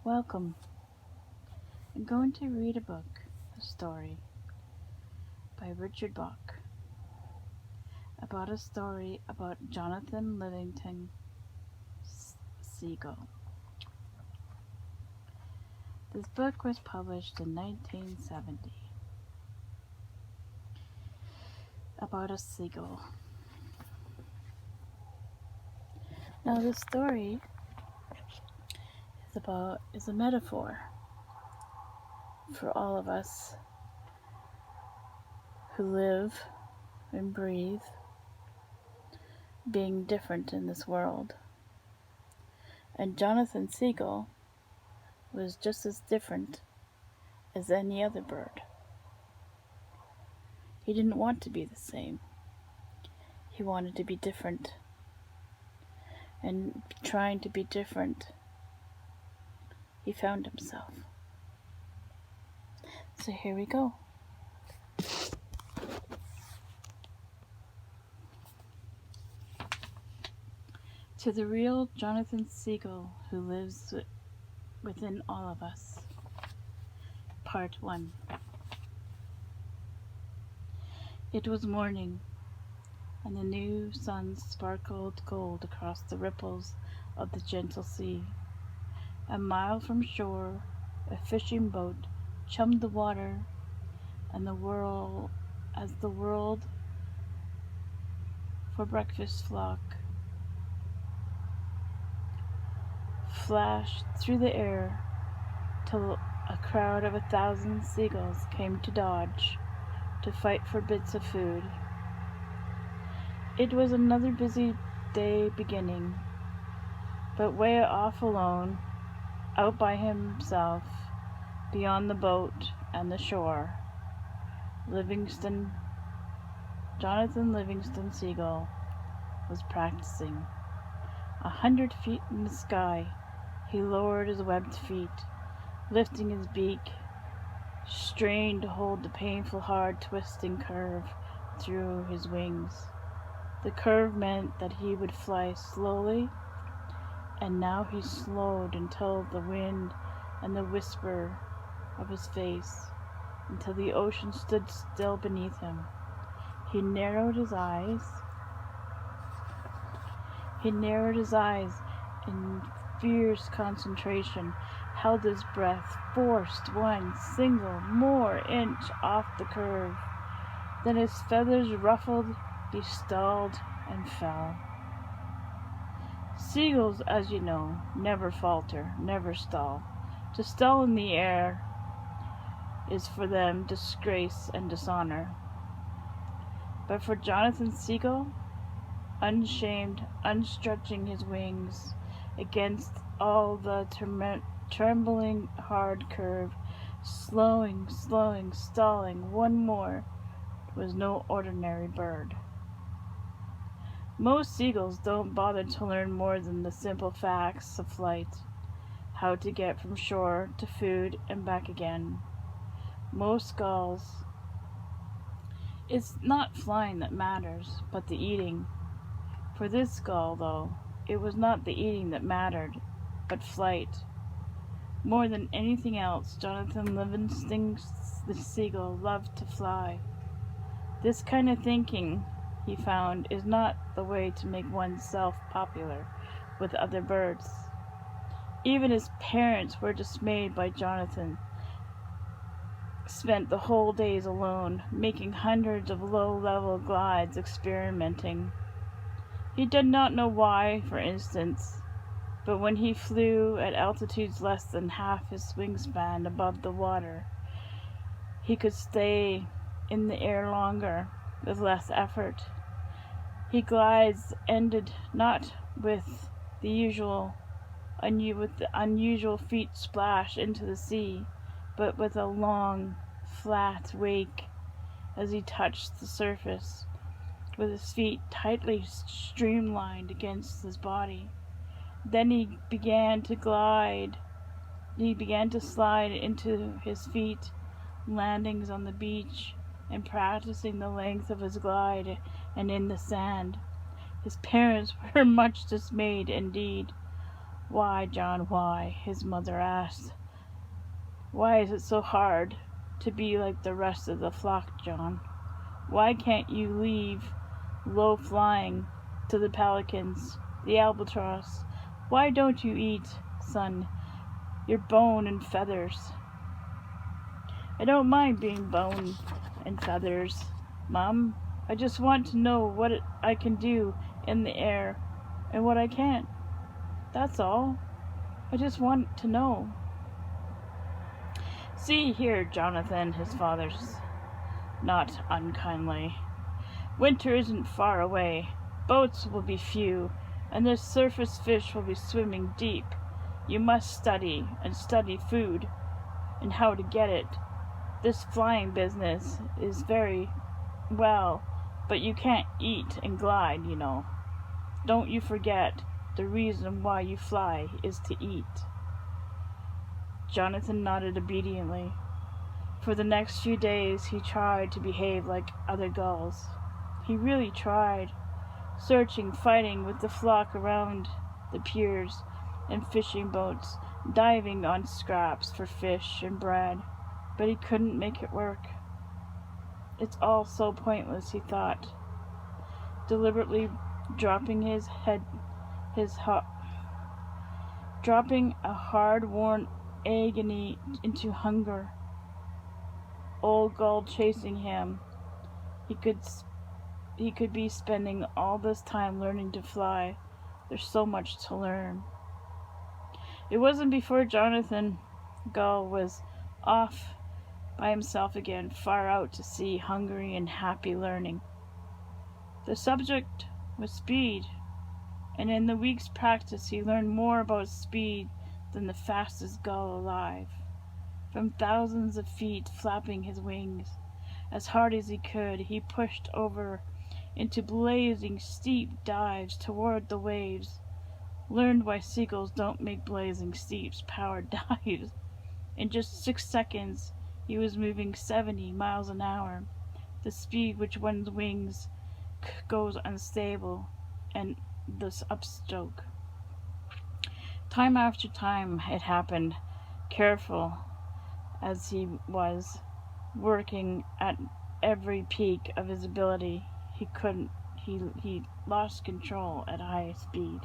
Welcome. I'm going to read a story by Richard Bach a story about Jonathan Livingston Seagull. This book was published in 1970 about a seagull. Now this story is a metaphor for all of us who live and breathe being different in this world. And Jonathan Seagull was just as different as any other bird. He didn't want to be the same. He wanted to be different. And trying to be different, he found himself. So here we go. To the real Jonathan Seagull who lives within all of us. Part 1. It was morning, and the new sun sparkled gold across the ripples of the gentle sea. A mile from shore, a fishing boat chummed the water, and the world for breakfast flock flashed through the air till a crowd of 1,000 seagulls came to Dodge to fight for bits of food. It was another busy day beginning, but way off alone, out by himself, beyond the boat and the shore, Jonathan Livingston Seagull was practicing. 100 feet in the sky, he lowered his webbed feet, lifting his beak, strained to hold the painful, hard, twisting curve through his wings. The curve meant that he would fly slowly, and now he slowed until the wind and the whisper of his face, until the ocean stood still beneath him. He narrowed his eyes in fierce concentration, held his breath, forced one single more inch off the curve. Then his feathers ruffled, he stalled and fell. Seagulls, as you know, never falter, never stall. To stall in the air is for them disgrace and dishonor. But for Jonathan Seagull, unshamed, unstretching his wings against all the trembling hard curve, slowing, stalling, one more, was no ordinary bird. Most seagulls don't bother to learn more than the simple facts of flight, how to get from shore to food and back again. Most gulls, it's not flying that matters, but the eating. For this gull, though, it was not the eating that mattered, but flight. More than anything else, Jonathan Livingston the Seagull loved to fly. This kind of thinking, he found, is not the way to make oneself popular with other birds. Even his parents were dismayed by Jonathan. Spent the whole days alone, making hundreds of low-level glides, experimenting. He did not know why, for instance, but when he flew at altitudes less than half his wingspan above the water, he could stay in the air longer, with less effort. His glides ended not with the unusual feet splash into the sea, but with a long, flat wake as he touched the surface, with his feet tightly streamlined against his body. Then he began to glide. He began to slide into his feet, landings on the beach, and practicing the length of his glide and in the sand. His parents were much dismayed indeed. "Why, John, why?" his mother asked. "Why is it so hard to be like the rest of the flock, John? Why can't you leave low flying to the pelicans, the albatross? Why don't you eat, son, your bone and feathers?" "I don't mind being bone and feathers, Mom. I just want to know what I can do in the air and what I can't. That's all. I just want to know." "See here, Jonathan," his father not unkindly. "Winter isn't far away. Boats will be few, and the surface fish will be swimming deep. You must study, and study food, and how to get it. This flying business is very well, but you can't eat and glide, you know. Don't you forget, the reason why you fly is to eat." Jonathan nodded obediently. For the next few days he tried to behave like other gulls. He really tried, searching, fighting with the flock around the piers and fishing boats, diving on scraps for fish and bread, but he couldn't make it work. "It's all so pointless," he thought, deliberately dropping dropping a hard-worn agony into hunger. Old gull chasing him. He could be spending all this time learning to fly. There's so much to learn. It wasn't before Jonathan Gull was off by himself again, far out to sea, hungry and happy learning. The subject was speed, and in the week's practice he learned more about speed than the fastest gull alive. From thousands of feet, flapping his wings as hard as he could, he pushed over into blazing steep dives toward the waves, learned why seagulls don't make blazing steep powered dives. In just 6 seconds he was moving 70 miles an hour, the speed which one's wings goes unstable and thus upstroke. Time after time it happened, careful as he was, working at every peak of his ability. He lost control at high speed.